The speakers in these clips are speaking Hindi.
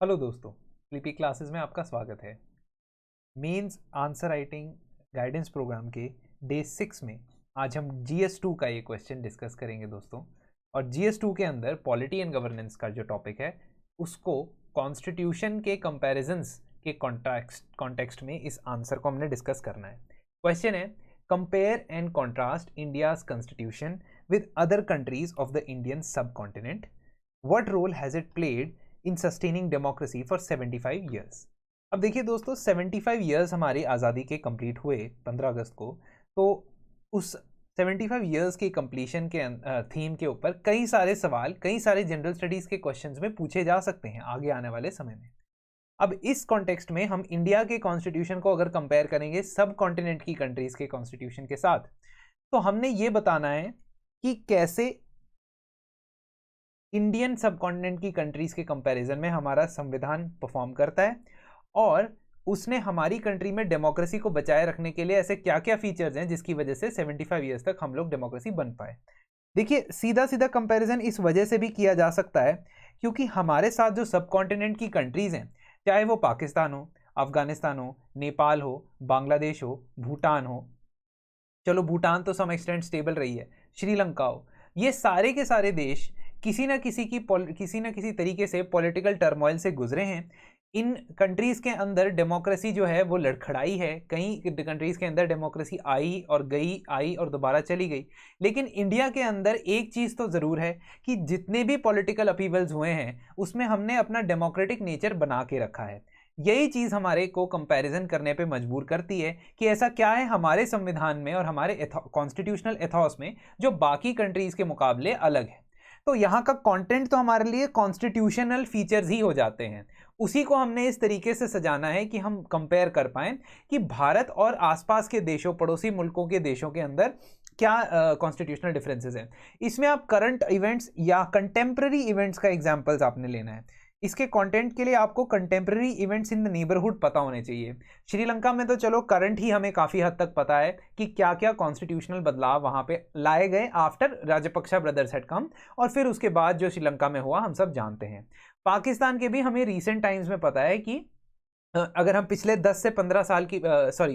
हेलो दोस्तों, स्लीपी क्लासेस में आपका स्वागत है। Mains answer writing guidance program के डे 6 में आज हम GS2 का ये क्वेश्चन डिस्कस करेंगे दोस्तों। और GS2 के अंदर पॉलिटी एंड गवर्नेंस का जो टॉपिक है उसको कॉन्स्टिट्यूशन के कंपैरिजंस के कॉन्टेक्स्ट में इस आंसर को हमने डिस्कस करना है। क्वेश्चन है, compare and contrast India's constitution with other countries of the Indian subcontinent. What role has it played in sustaining democracy for 75 years. अब देखिए दोस्तों, 75 ईयर्स हमारी आज़ादी के कंप्लीट हुए 15 अगस्त को। तो उस 75 ईयर्स के कंप्लीशन के थीम के ऊपर कई सारे सवाल, कई सारे जनरल स्टडीज़ के क्वेश्चंस में पूछे जा सकते हैं आगे आने वाले समय में। अब इस कॉन्टेक्स्ट में हम इंडिया के कॉन्स्टिट्यूशन को अगर कंपेयर करेंगे सब कॉन्टिनेंट की कंट्रीज के कॉन्स्टिट्यूशन के साथ, तो हमने ये बताना है कि कैसे इंडियन सबकॉन्टिनेंट की कंट्रीज के कंपैरिजन में हमारा संविधान परफॉर्म करता है और उसने हमारी कंट्री में डेमोक्रेसी को बचाए रखने के लिए ऐसे क्या क्या फीचर्स हैं जिसकी वजह से 75 ईयर्स तक हम लोग डेमोक्रेसी बन पाए। देखिए, सीधा सीधा कंपैरिजन इस वजह से भी किया जा सकता है क्योंकि हमारे साथ जो सबकॉन्टिनेंट की कंट्रीज हैं, चाहे वो पाकिस्तान हो, अफगानिस्तान हो, नेपाल हो, बांग्लादेश हो, भूटान हो, चलो भूटान तो सम एक्सटेंट स्टेबल रही है, श्रीलंका हो, ये सारे के सारे देश किसी ना किसी तरीके से पॉलिटिकल टर्मोइल से गुजरे हैं। इन कंट्रीज़ के अंदर डेमोक्रेसी जो है वो लड़खड़ाई है, कई कंट्रीज़ के अंदर डेमोक्रेसी आई और गई, आई और दोबारा चली गई। लेकिन इंडिया के अंदर एक चीज़ तो ज़रूर है कि जितने भी पॉलिटिकल अपीवल्स हुए हैं उसमें हमने अपना डेमोक्रेटिक नेचर बना के रखा है। यही चीज़ हमारे को कंपैरिजन करने पे मजबूर करती है कि ऐसा क्या है हमारे संविधान में और हमारे कॉन्स्टिट्यूशनल एथॉस में जो बाकी कंट्रीज़ के मुकाबले अलग है। तो यहाँ का कंटेंट तो हमारे लिए कॉन्स्टिट्यूशनल फीचर्स ही हो जाते हैं। उसी को हमने इस तरीके से सजाना है कि हम कंपेयर कर पाएँ कि भारत और आसपास के देशों, पड़ोसी मुल्कों के देशों के अंदर क्या कॉन्स्टिट्यूशनल डिफरेंसेस हैं। इसमें आप करंट इवेंट्स या कंटेम्प्रेरी इवेंट्स का एग्जाम्पल्स आपने लेना है। इसके कंटेंट के लिए आपको contemporary events in the neighbourhood पता होने चाहिए। श्रीलंका में तो चलो करंट ही हमें काफ़ी हद तक पता है कि क्या क्या कॉन्स्टिट्यूशनल बदलाव वहाँ पे लाए गए after Rajapaksa brothers had come, और फिर उसके बाद जो श्रीलंका में हुआ हम सब जानते हैं। पाकिस्तान के भी हमें रिसेंट टाइम्स में पता है कि अगर हम पिछले 10 से 15 साल की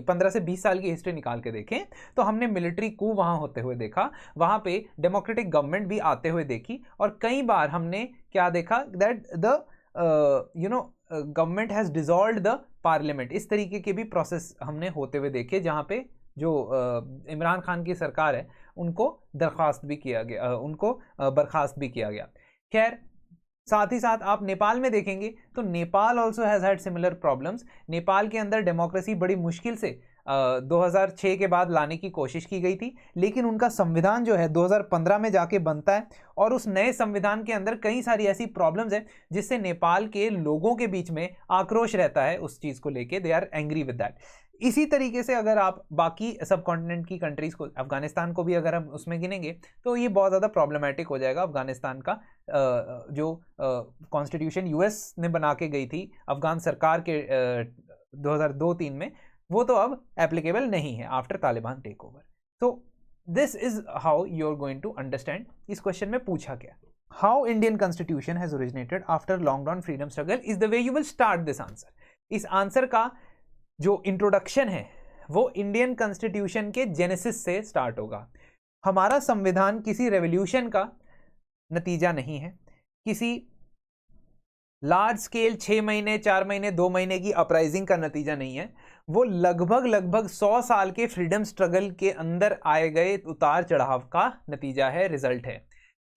15 से 20 साल की हिस्ट्री निकाल के देखें तो हमने मिलिट्री कू वहाँ होते हुए देखा, वहाँ पे डेमोक्रेटिक गवर्नमेंट भी आते हुए देखी, और कई बार हमने क्या देखा that the government has dissolved the parliament. इस तरीके के भी प्रोसेस हमने होते हुए देखे जहाँ पे जो इमरान खान की सरकार है उनको दरख्वास्त भी किया गया, उनको बर्खास्त भी किया गया। खैर, साथ ही साथ आप नेपाल में देखेंगे तो Nepal also has had similar problems. Nepal के अंदर डेमोक्रेसी बड़ी मुश्किल से 2006 के बाद लाने की कोशिश की गई थी, लेकिन उनका संविधान जो है 2015 में जाके बनता है, और उस नए संविधान के अंदर कई सारी ऐसी प्रॉब्लम्स हैं जिससे नेपाल के लोगों के बीच में आक्रोश रहता है उस चीज़ को लेके, they are angry with that. इसी तरीके से अगर आप बाकी सब कॉन्टिनेंट की कंट्रीज़ को, अफगानिस्तान को भी अगर हम उसमें गिनेंगे तो ये बहुत ज़्यादा प्रॉब्लमेटिक हो जाएगा। अफगानिस्तान का जो कॉन्स्टिट्यूशन यूएस ने बना के गई थी अफगान सरकार के 2002-3 में, वो तो अब एप्लीकेबल नहीं है आफ्टर तालिबान टेक ओवर। तो this is how you are going to understand इस क्वेश्चन में पूछा गया। How Indian constitution has originated after long run freedom struggle is the way you will start this answer. इस आंसर का जो इंट्रोडक्शन है वो इंडियन कॉन्स्टिट्यूशन के जेनेसिस से स्टार्ट होगा। हमारा संविधान किसी रेवोल्यूशन का नतीजा नहीं है, किसी लार्ज स्केल 6 महीने, 4 महीने, 2 महीने की अपराइजिंग का नतीजा नहीं है। वो लगभग 100 साल के फ्रीडम स्ट्रगल के अंदर आए गए उतार चढ़ाव का नतीजा है, रिजल्ट है।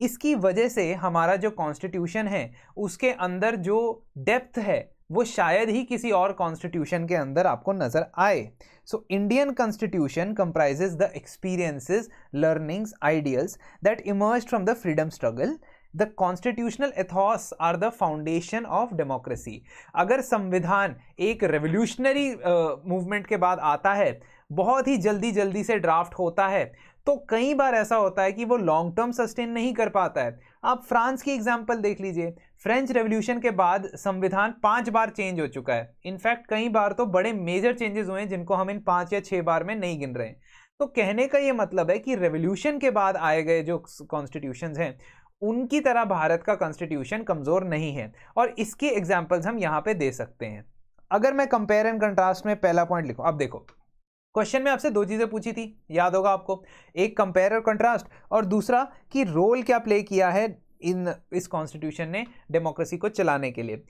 इसकी वजह से हमारा जो कॉन्स्टिट्यूशन है उसके अंदर जो डेप्थ है वो शायद ही किसी और कॉन्स्टिट्यूशन के अंदर आपको नजर आए। So Indian constitution comprises the experiences, learnings, ideals that emerged from the freedom struggle. The constitutional ethos are the foundation of democracy. अगर संविधान एक रेवोल्यूशनरी मूवमेंट के बाद आता है, बहुत ही जल्दी से ड्राफ्ट होता है, तो कई बार ऐसा होता है कि वो लॉन्ग टर्म सस्टेन नहीं कर पाता है। आप फ्रांस की एग्जांपल देख लीजिए, फ्रेंच रेवोल्यूशन के बाद संविधान 5 बार चेंज हो चुका है। इनफैक्ट कई बार तो बड़े मेजर चेंजेस हुए हैं जिनको हम इन 5 या 6 बार में नहीं गिन रहे हैं। तो कहने का ये मतलब है कि रेवोल्यूशन के बाद आए गए जो कॉन्स्टिट्यूशंस हैं उनकी तरह भारत का कॉन्स्टिट्यूशन कमजोर नहीं है, और इसके एग्जांपल्स हम यहाँ पे दे सकते हैं। अगर मैं कंपेयर एंड कंट्रास्ट में पहला पॉइंट लिखूं, अब देखो क्वेश्चन में आपसे दो चीजें पूछी थी, याद होगा आपको, एक कंपेयर और कंट्रास्ट, और दूसरा कि रोल क्या प्ले किया है इस कॉन्स्टिट्यूशन ने डेमोक्रेसी को चलाने के लिए।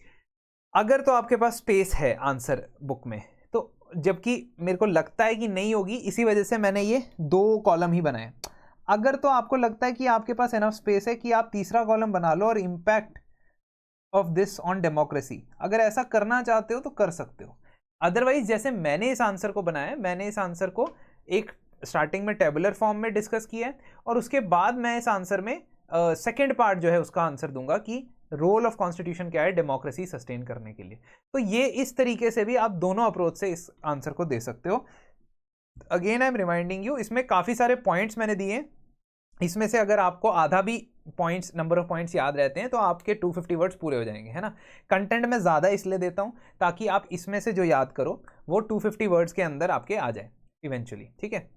अगर तो आपके पास स्पेस है आंसर बुक में, तो जबकि मेरे को लगता है कि नहीं होगी, इसी वजह से मैंने ये दो कॉलम ही बनाए। अगर तो आपको लगता है कि आपके पास एनफ स्पेस है कि आप तीसरा कॉलम बना लो और impact of this on democracy, अगर ऐसा करना चाहते हो तो कर सकते हो। अदरवाइज जैसे मैंने इस आंसर को बनाया, मैंने इस आंसर को एक स्टार्टिंग में टेबुलर फॉर्म में डिस्कस किया है, और उसके बाद मैं इस आंसर में सेकेंड पार्ट जो है उसका आंसर दूंगा कि रोल ऑफ कॉन्स्टिट्यूशन क्या है डेमोक्रेसी सस्टेन करने के लिए। तो ये इस तरीके से भी आप दोनों अप्रोच से इस आंसर को दे सकते हो। Again I am reminding you, इसमें काफी सारे पॉइंट्स मैंने दिए, इसमें से अगर आपको आधा भी पॉइंट्स, नंबर ऑफ पॉइंट्स याद रहते हैं तो आपके 250 वर्ड्स पूरे हो जाएंगे, है ना। कंटेंट में ज़्यादा इसलिए देता हूँ ताकि आप इसमें से जो याद करो वो 250 वर्ड्स के अंदर आपके आ जाए इवेंचुअली, ठीक है।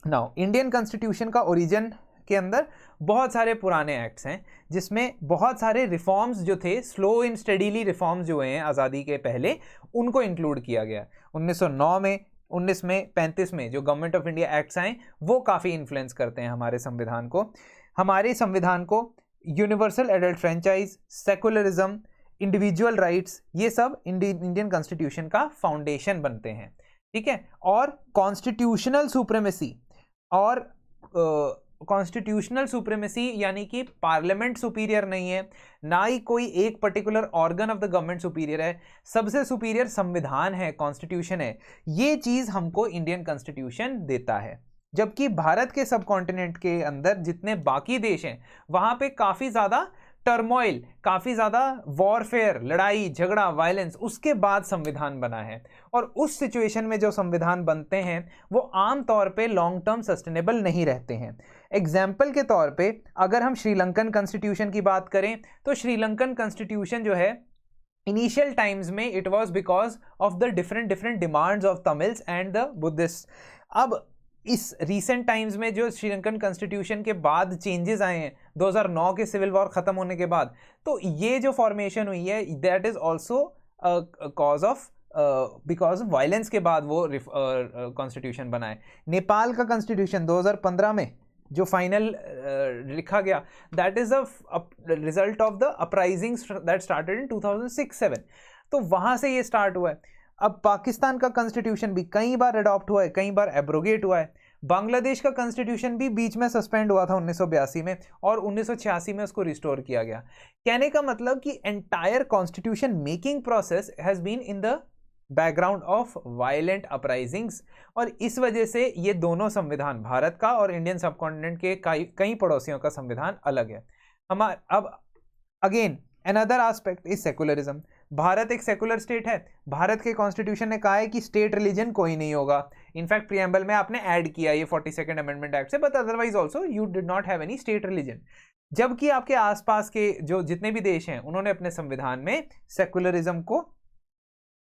नाउ इंडियन कॉन्स्टिट्यूशन का ओरिजिन के अंदर बहुत सारे पुराने एक्ट्स हैं, जिसमें बहुत सारे रिफॉर्म्स जो थे, स्लो एंड स्टडीली रिफॉर्म्स जो हुए हैं आज़ादी के पहले, उनको इंक्लूड किया गया। 1909 में, 19 में, 35 में जो गवर्नमेंट ऑफ इंडिया एक्ट्स आए वो काफ़ी इन्फ्लुएंस करते हैं हमारे संविधान को। हमारे संविधान को universal adult franchise, secularism, individual rights, ये सब इंडियन कॉन्स्टिट्यूशन का फाउंडेशन बनते हैं, ठीक है। और कॉन्स्टिट्यूशनल सुप्रीमेसी, और कॉन्स्टिट्यूशनल सुप्रीमेसी यानी कि पार्लियामेंट सुपीरियर नहीं है, ना ही कोई एक particular organ of the government superior है, सबसे सुपीरियर संविधान है, कॉन्स्टिट्यूशन है। ये चीज हमको इंडियन कॉन्स्टिट्यूशन देता है। जबकि भारत के सब कॉन्टिनेंट के अंदर जितने बाकी देश हैं वहां पे काफी ज्यादा टर्मोइल, काफी ज्यादा वॉरफेयर, लड़ाई झगड़ा, वायलेंस, उसके बाद संविधान बना है। और उस सिचुएशन में जो संविधान बनते हैं वो आम तौर पे लॉन्ग टर्म सस्टेनेबल नहीं रहते हैं। एग्जाम्पल के तौर पे अगर हम श्रीलंकन कॉन्स्टिट्यूशन की बात करें तो श्रीलंकन कॉन्स्टिट्यूशन जो है इनिशियल टाइम्स में it was because of the different demands of Tamils and the Buddhist. अब इस रीसेंट टाइम्स में जो श्रीलंकन कॉन्स्टिट्यूशन के बाद चेंजेस आए हैं 2009 के सिविल वॉर खत्म होने के बाद, तो ये जो फॉर्मेशन हुई है that is also cause of because violence के बाद वो कॉन्स्टिट्यूशन बना है। नेपाल का कॉन्स्टिट्यूशन 2015 में जो फाइनल लिखा गया that is a result of the uprisings that started in 2006-7, तो वहां से ये स्टार्ट हुआ है। अब पाकिस्तान का कॉन्स्टिट्यूशन भी कई बार अडॉप्ट हुआ है, कई बार एब्रोगेट हुआ है। बांग्लादेश का कॉन्स्टिट्यूशन भी बीच में सस्पेंड हुआ था 1982 में, और 1986 में उसको रिस्टोर किया गया। कहने का मतलब कि entire constitution making process has been in the background of violent uprisings, और इस वजह से ये दोनों संविधान, भारत का और इंडियन सबकॉन्टिनेंट के कई पड़ोसियों का संविधान अलग है। अब again another aspect is secularism. Bharat एक सेकुलर स्टेट है। भारत के कॉन्स्टिट्यूशन ने कहा है कि स्टेट रिलीजन कोई नहीं होगा। इनफैक्ट प्रियम्बल में आपने ऐड किया ये 42nd अमेंडमेंट एक्ट से, but otherwise also you did not have any state religion. जबकि आपके आसपास के जो जितने भी देश हैं उन्होंने अपने संविधान में सेकुलरिज्म को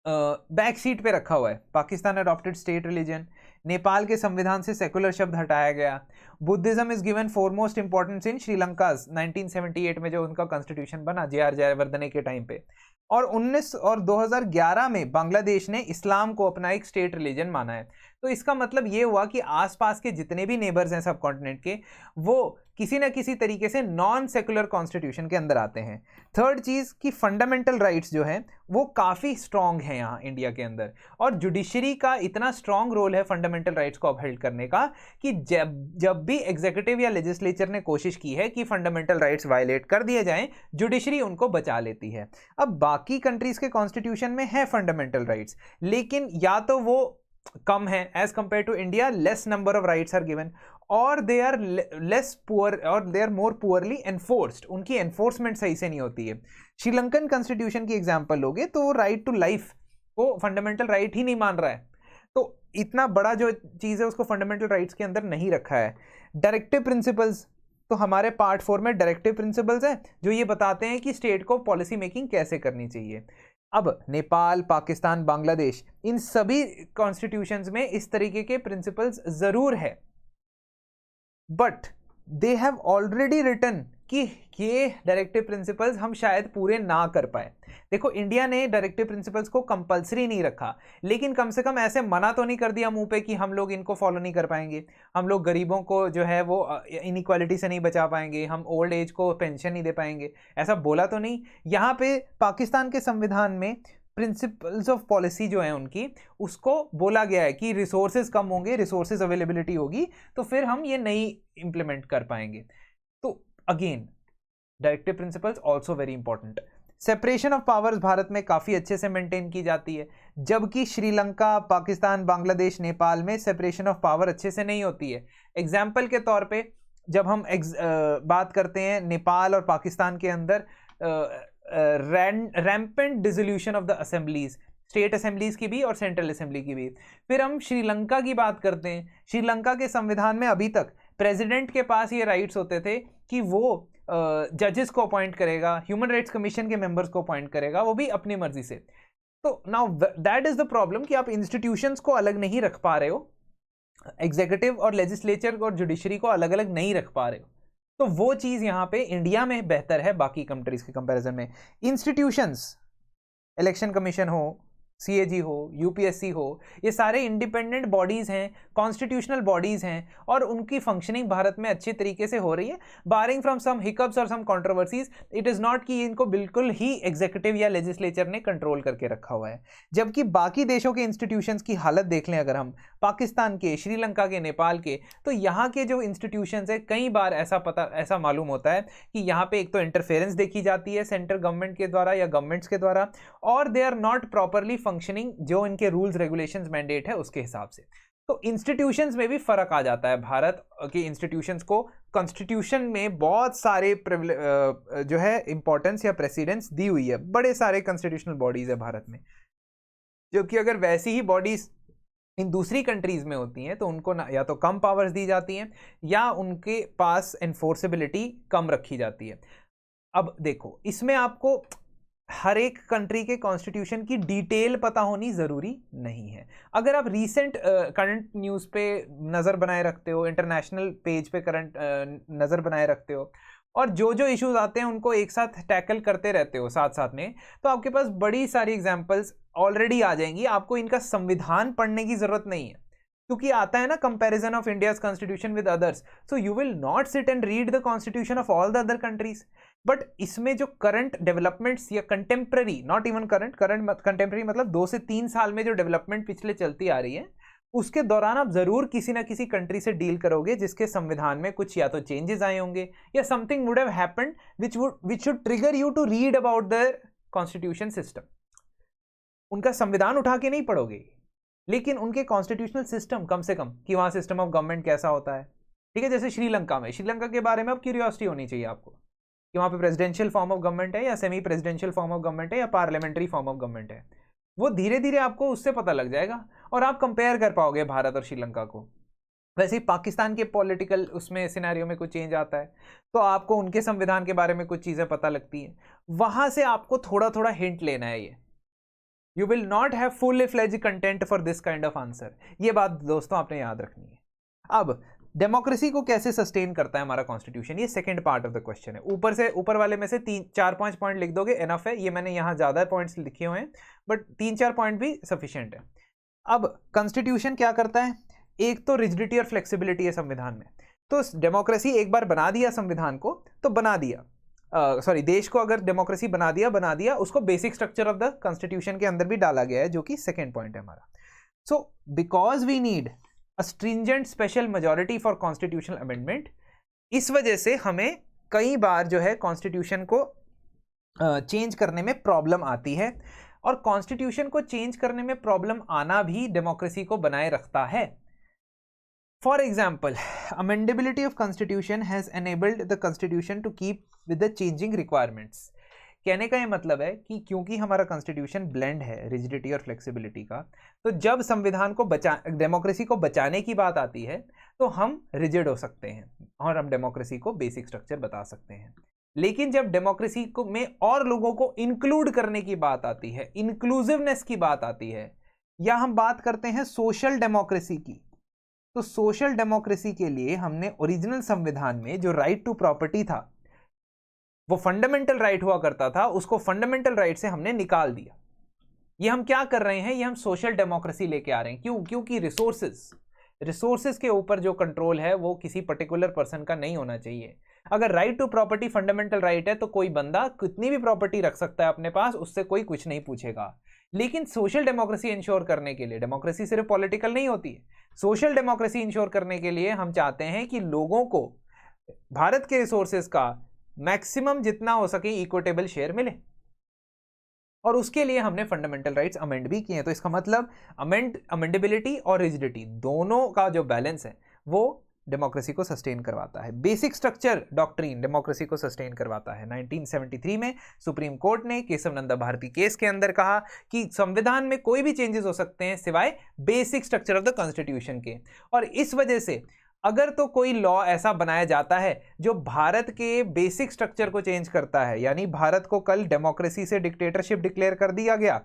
बैक सीट पे रखा हुआ है। Pakistan adopted state religion, Nepal के संविधान से सेकुलर शब्द हटाया गया। Buddhism is given foremost importance in Sri Lanka 1978 में जो उनका कॉन्स्टिट्यूशन बना जे.आर. जयवर्धने के टाइम पे, और 2011 में बांग्लादेश ने इस्लाम को अपना एक स्टेट रिलीजन माना है। तो इसका मतलब ये हुआ कि आसपास के जितने भी नेबर्स हैं सब कॉन्टिनेंट के, वो किसी न किसी तरीके से नॉन सेकुलर कॉन्स्टिट्यूशन के अंदर आते हैं। थर्ड चीज़ कि फंडामेंटल राइट्स जो हैं वो काफ़ी स्ट्रॉन्ग हैं यहाँ इंडिया के अंदर, और जुडिशरी का इतना स्ट्रॉन्ग रोल है फंडामेंटल राइट्स को अपहोल्ड करने का कि जब भी एग्जीक्यूटिव या लेजिस्लेचर ने कोशिश की है कि फंडामेंटल राइट्स वायलेट कर दिए जाएं, जुडिशरी उनको बचा लेती है। अब बाकी कंट्रीज के कॉन्स्टिट्यूशन में है फंडामेंटल राइट्स, लेकिन या तो वो कम है as compare to India, less number of rights are given, और दे आर लेस पुअर, और they are more poorly enforced. उनकी एनफोर्समेंट सही से नहीं होती है। श्रीलंकन कॉन्स्टिट्यूशन की एग्जांपल लोगे तो राइट टू लाइफ को फंडामेंटल राइट ही नहीं मान रहा है, तो इतना बड़ा जो चीज़ है उसको फंडामेंटल राइट्स के अंदर नहीं रखा है। डायरेक्टिव प्रिंसिपल्स, तो हमारे पार्ट 4 में डायरेक्टिव प्रिंसिपल्स हैं जो ये बताते हैं कि स्टेट को पॉलिसी मेकिंग कैसे करनी चाहिए। अब नेपाल, पाकिस्तान, बांग्लादेश, इन सभी कॉन्स्टिट्यूशंस में इस तरीके के प्रिंसिपल्स जरूर है, but they have already written कि ये डायरेक्टिव प्रिंसिपल्स हम शायद पूरे ना कर पाए। देखो, इंडिया ने डायरेक्टिव प्रिंसिपल्स को कंपलसरी नहीं रखा, लेकिन कम से कम ऐसे मना तो नहीं कर दिया मुंह पे कि हम लोग इनको फॉलो नहीं कर पाएंगे, हम लोग गरीबों को जो है वो इनइक्वालिटी से नहीं बचा पाएंगे, हम ओल्ड एज को पेंशन नहीं दे पाएंगे, ऐसा बोला तो नहीं। यहाँ पे पाकिस्तान के संविधान में प्रिंसिपल्स ऑफ पॉलिसी जो है उनकी, उसको बोला गया है कि रिसोर्सेज कम होंगे, रिसोर्सेज अवेलेबिलिटी होगी तो फिर हम ये नहीं इंप्लीमेंट कर पाएंगे। तो again directive principles also very important. Separation of powers Bharat में काफ़ी अच्छे से मेंटेन की जाती है, जबकि श्रीलंका, पाकिस्तान, बांग्लादेश, नेपाल में सेपरेशन ऑफ पावर अच्छे से नहीं होती है। एग्जाम्पल के तौर पे जब हम बात करते हैं नेपाल और पाकिस्तान के अंदर rampant dissolution of the assemblies, state assemblies की भी और सेंट्रल असेंबली की भी। फिर हम श्रीलंका की बात करते हैं, श्रीलंका के संविधान में अभी तक प्रेसिडेंट के पास ये राइट्स होते थे कि वो जजेस को अपॉइंट करेगा, ह्यूमन राइट्स कमीशन के मेंबर्स को अपॉइंट करेगा, वो भी अपनी मर्जी से। तो now that is the problem कि आप इंस्टीट्यूशंस को अलग नहीं रख पा रहे हो, एग्जीक्यूटिव और लेजिस्लेचर और जुडिशरी को अलग अलग नहीं रख पा रहे हो। तो वो चीज यहाँ पे इंडिया में बेहतर है बाकी कंट्रीज के कंपैरिजन में। इंस्टीट्यूशंस, इलेक्शन कमीशन हो, सीएजी हो, यूपीएससी हो, ये सारे इंडिपेंडेंट बॉडीज हैं, कॉन्स्टिट्यूशनल बॉडीज हैं और उनकी फंक्शनिंग भारत में अच्छी तरीके से हो रही है, बारिंग फ्रॉम सम हिकअप्स और सम कंट्रोवर्सीज। इट इज नॉट कि इनको बिल्कुल ही एग्जीक्यूटिव या लेजिस्लेचर ने कंट्रोल करके रखा हुआ है। जबकि बाकी देशों के इंस्टीट्यूशंस की हालत देख लें अगर हम, पाकिस्तान के, श्रीलंका के, नेपाल के, तो यहाँ के जो इंस्टीट्यूशंस है कई बार ऐसा मालूम होता है कि यहाँ पे एक तो इंटरफेरेंस देखी जाती है सेंट्रल गवर्नमेंट के द्वारा या गवर्नमेंट्स के द्वारा, और they are not properly functioning जो इनके रूल्स रेगुलेशंस मैंडेट है उसके हिसाब से। तो इंस्टीट्यूशंस में भी फर्क आ जाता है। भारत के इंस्टीट्यूशंस को कॉन्स्टिट्यूशन में बहुत सारे जो है इंपॉर्टेंस या प्रेसिडेंस दी हुई है, बड़े सारे कॉन्स्टिट्यूशनल बॉडीज है भारत में, जो कि अगर वैसी ही बॉडीज इन दूसरी कंट्रीज में होती हैं तो उनको या तो कम पावर्स दी जाती हैं या उनके पास एनफोर्सेबिलिटी कम रखी जाती है। अब देखो, इसमें आपको हर एक कंट्री के कॉन्स्टिट्यूशन की डिटेल पता होनी ज़रूरी नहीं है। अगर आप रीसेंट करंट न्यूज़ पे नज़र बनाए रखते हो, इंटरनेशनल पेज पे करंट नज़र बनाए रखते हो और जो जो इश्यूज आते हैं उनको एक साथ टैकल करते रहते हो साथ साथ में, तो आपके पास बड़ी सारी एग्जांपल्स ऑलरेडी आ जाएंगी। आपको इनका संविधान पढ़ने की ज़रूरत नहीं है, क्योंकि आता है ना comparison of India's constitution with others, so you will not sit and read the constitution of all the other countries. But इसमें जो करंट डेवलपमेंट्स या कंटेम्प्रेरी, नॉट इवन कंटेम्प्रेरी मतलब 2 से 3 साल में जो डेवलपमेंट पिछले चलती आ रही है, उसके दौरान आप जरूर किसी ना किसी कंट्री से डील करोगे जिसके संविधान में कुछ या तो चेंजेस आए होंगे या something would have happened which should trigger you to read about the constitution system. उनका संविधान उठा के नहीं पढ़ोगे, लेकिन उनके कॉन्स्टिट्यूशनल सिस्टम कम से कम, कि वहां सिस्टम ऑफ गवर्नमेंट कैसा होता है। ठीक है, जैसे श्रीलंका के बारे में अब क्यूरियोसिटी होनी चाहिए आपको कि वहां पे प्रेसिडेंशियल फॉर्म ऑफ गवर्नमेंट है या semi presidential form of government है या पार्लियामेंट्री फॉर्म ऑफ गवर्नमेंट है। वो धीरे धीरे आपको उससे पता लग जाएगा और आप कंपेयर कर पाओगे भारत और श्रीलंका को। वैसे ही पाकिस्तान के पॉलिटिकल उसमें सिनेरियो में कुछ चेंज आता है तो आपको उनके संविधान के बारे में कुछ चीज़ें पता लगती हैं, वहां से आपको थोड़ा थोड़ा हिंट लेना है। ये you will not have full fledge content for this kind of answer, ये बात दोस्तों आपने याद रखनी है। अब डेमोक्रेसी को कैसे सस्टेन करता है हमारा कॉन्स्टिट्यूशन, ये second part of the question है। ऊपर वाले में से 4-5 पॉइंट लिख दोगे एनफ है, ये मैंने यहाँ ज़्यादा पॉइंट्स लिखे हुए हैं बट 3-4 पॉइंट भी सफिशिएंट है। अब कॉन्स्टिट्यूशन क्या करता है, एक तो रिजिडिटी और फ्लेक्सिबिलिटी है संविधान में। तो डेमोक्रेसी एक बार बना दिया संविधान को तो बना दिया, देश को अगर डेमोक्रेसी बना दिया, उसको basic structure of the constitution के अंदर भी डाला गया है, जो कि सेकेंड पॉइंट है हमारा। So because we need a stringent special majority for constitutional amendment, इस वजह से हमें कई बार जो है कॉन्स्टिट्यूशन को चेंज करने में प्रॉब्लम आती है, और कॉन्स्टिट्यूशन को चेंज करने में प्रॉब्लम आना भी डेमोक्रेसी को बनाए रखता है। For example, amendability of constitution has enabled the constitution to keep with the changing requirements। कहने का ये मतलब है कि क्योंकि हमारा कॉन्स्टिट्यूशन ब्लेंड है रिजिडिटी और फ्लेक्सिबिलिटी का, तो जब संविधान को डेमोक्रेसी को बचाने की बात आती है तो हम रिजिड हो सकते हैं और हम डेमोक्रेसी को बेसिक स्ट्रक्चर बता सकते हैं। लेकिन जब डेमोक्रेसी को में और लोगों को इंक्लूड करने की बात आती है, इंक्लूसिवनेस की बात आती है, या हम बात करते हैं सोशल डेमोक्रेसी की, तो सोशल डेमोक्रेसी के लिए हमने ओरिजिनल संविधान में जो राइट टू प्रॉपर्टी था वो फंडामेंटल राइट हुआ करता था, उसको फंडामेंटल राइट से हमने निकाल दिया। ये हम क्या कर रहे हैं, ये हम सोशल डेमोक्रेसी लेके आ रहे हैं। क्यों? क्योंकि रिसोर्सेज के ऊपर जो कंट्रोल है वो किसी पर्टिकुलर पर्सन का नहीं होना चाहिए। अगर right to property fundamental right है तो कोई बंदा कितनी भी प्रॉपर्टी रख सकता है अपने पास, उससे कोई कुछ नहीं पूछेगा। लेकिन सोशल डेमोक्रेसी इंश्योर करने के लिए, डेमोक्रेसी सिर्फ पॉलिटिकल नहीं होती है, सोशल डेमोक्रेसी इंश्योर करने के लिए हम चाहते हैं कि लोगों को भारत के रिसोर्सेज का मैक्सिमम जितना हो सके इक्विटेबल शेयर मिले, और उसके लिए हमने फंडामेंटल राइट्स अमेंड भी किए हैं। तो इसका मतलब अमेंडेबिलिटी और रिजिडिटी दोनों का जो बैलेंस है वो डेमोक्रेसी को सस्टेन करवाता है। बेसिक स्ट्रक्चर डॉक्ट्रिन डेमोक्रेसी को सस्टेन करवाता है। 1973 में सुप्रीम कोर्ट ने केशव नंदा भारती केस के अंदर कहा कि संविधान में कोई भी चेंजेस हो सकते हैं सिवाय basic structure of the constitution के, और इस वजह से अगर तो कोई लॉ ऐसा बनाया जाता है जो भारत के बेसिक स्ट्रक्चर को चेंज करता है, यानी भारत को कल डेमोक्रेसी से डिक्टेटरशिप डिक्लेयर कर दिया गया,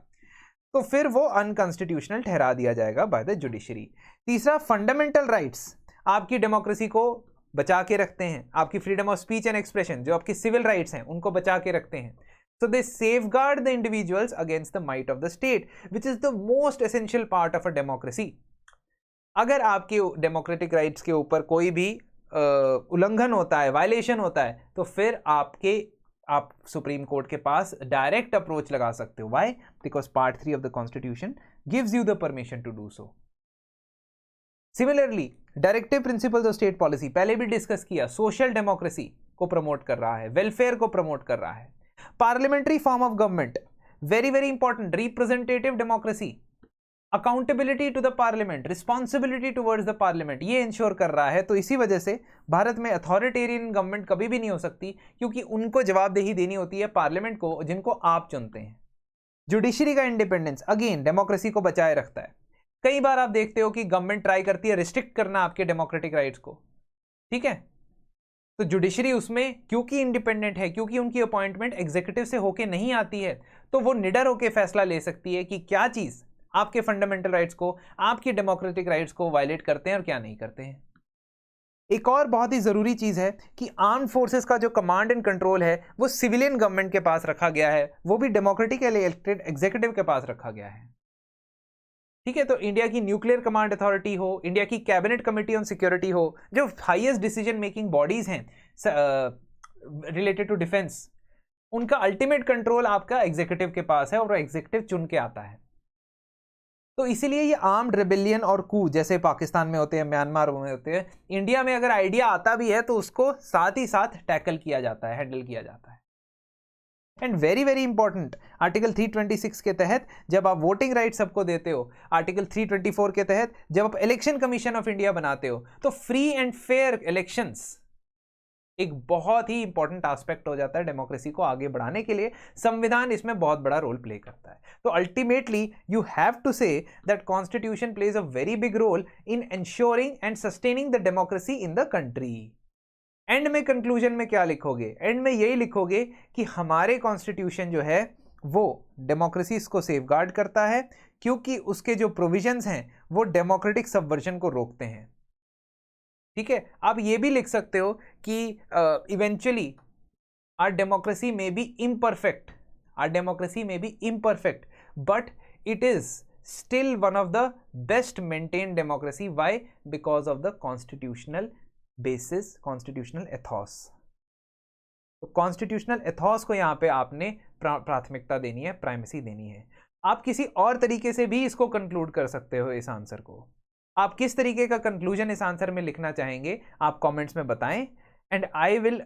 तो फिर वो अनकॉन्स्टिट्यूशनल ठहरा दिया जाएगा बाय द जुडिशरी। तीसरा, फंडामेंटल राइट्स आपकी डेमोक्रेसी को बचा के रखते हैं, आपकी freedom of speech and expression जो आपकी सिविल राइट्स हैं उनको बचा के रखते हैं। So they safeguard the individuals against the might of the state, which is the most essential part of a democracy. अगर आपके डेमोक्रेटिक राइट्स के ऊपर कोई भी उल्लंघन होता है, वायलेशन होता है, तो फिर आप सुप्रीम कोर्ट के पास डायरेक्ट अप्रोच लगा सकते हो। Why? Because part 3 of the constitution gives you the permission to do so. Similarly directive principles of state policy पहले भी डिस्कस किया, सोशल डेमोक्रेसी को प्रमोट कर रहा है, वेलफेयर को प्रमोट कर रहा है। Parliamentary form of government very very important, representative democracy, accountability to the parliament, responsibility towards the parliament, ये इंश्योर कर रहा है। तो इसी वजह से भारत में अथॉरिटेरियन गवर्नमेंट कभी भी नहीं हो सकती, क्योंकि उनको जवाबदेही देनी होती है पार्लियामेंट को, जिनको आप चुनते हैं। जुडिशरी का इंडिपेंडेंस अगेन डेमोक्रेसी को बचाए रखता है। कई बार आप देखते हो कि गवर्नमेंट ट्राई करती है रिस्ट्रिक्ट करना आपके डेमोक्रेटिक राइट्स को, ठीक है, तो जुडिशरी उसमें क्योंकि इंडिपेंडेंट है, क्योंकि उनकी अपॉइंटमेंट एग्जीक्यूटिव से होके नहीं आती है, तो वो निडर होकर फैसला ले सकती है कि क्या चीज आपके फंडामेंटल राइट्स को, आपकी डेमोक्रेटिक राइट्स को वायलेट करते हैं और क्या नहीं करते हैं। एक और बहुत ही जरूरी चीज है कि आर्म्ड फोर्सेस का जो कमांड एंड कंट्रोल है वो सिविलियन गवर्नमेंट के पास रखा गया है, वो भी डेमोक्रेटिकली इलेक्टेड एग्जीक्यूटिव के पास रखा गया है, ठीक है। तो इंडिया की न्यूक्लियर कमांड अथॉरिटी हो, इंडिया की कैबिनेट कमेटी ऑन सिक्योरिटी हो, जो हाईएस्ट डिसीजन मेकिंग बॉडीज हैं रिलेटेड टू डिफेंस, उनका अल्टीमेट कंट्रोल आपका एग्जीक्यूटिव के पास है और एग्जीक्यूटिव चुन के आता है। तो इसीलिए ये आर्म्ड रेबेलियन और कू जैसे पाकिस्तान में होते हैं, म्यांमार में होते हैं, इंडिया में अगर आइडिया आता भी है तो उसको साथ ही साथ टैकल किया जाता है, हैंडल किया जाता है। And very very important, article 326 के तहत जब आप वोटिंग राइट सबको देते हो, आर्टिकल 324 के तहत जब आप इलेक्शन कमीशन ऑफ इंडिया बनाते हो, तो फ्री एंड फेयर इलेक्शंस एक बहुत ही इंपॉर्टेंट एस्पेक्ट हो जाता है डेमोक्रेसी को आगे बढ़ाने के लिए। संविधान इसमें बहुत बड़ा रोल प्ले करता है। तो ultimately you have to say that constitution plays a very big role in ensuring and sustaining the democracy in the country. And में कंक्लूजन में क्या लिखोगे? एंड में यही लिखोगे कि हमारे कॉन्स्टिट्यूशन जो है वो डेमोक्रेसी को सेफगार्ड करता है, क्योंकि उसके जो प्रोविजंस हैं वो डेमोक्रेटिक सबवर्जन को रोकते हैं, ठीक है। आप ये भी लिख सकते हो कि eventually our democracy may be imperfect, but it is still one of the best maintained democracy. Why? Because of the constitutional basis, constitutional ethos. तो कॉन्स्टिट्यूशनल एथॉस को यहां पे आपने प्राथमिकता देनी है, प्राइमेसी देनी है। आप किसी और तरीके से भी इसको कंक्लूड कर सकते हो इस आंसर को। आप किस तरीके का कंक्लूजन इस आंसर में लिखना चाहेंगे आप कमेंट्स में बताएं, and I will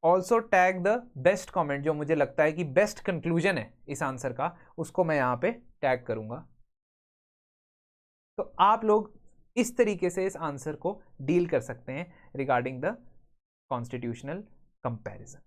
also tag the best comment, जो मुझे लगता है कि बेस्ट कंक्लूजन है इस आंसर का, उसको मैं यहां पे टैग करूंगा। तो आप लोग इस तरीके से इस आंसर को डील कर सकते हैं रिगार्डिंग द कॉन्स्टिट्यूशनल कंपैरिजन।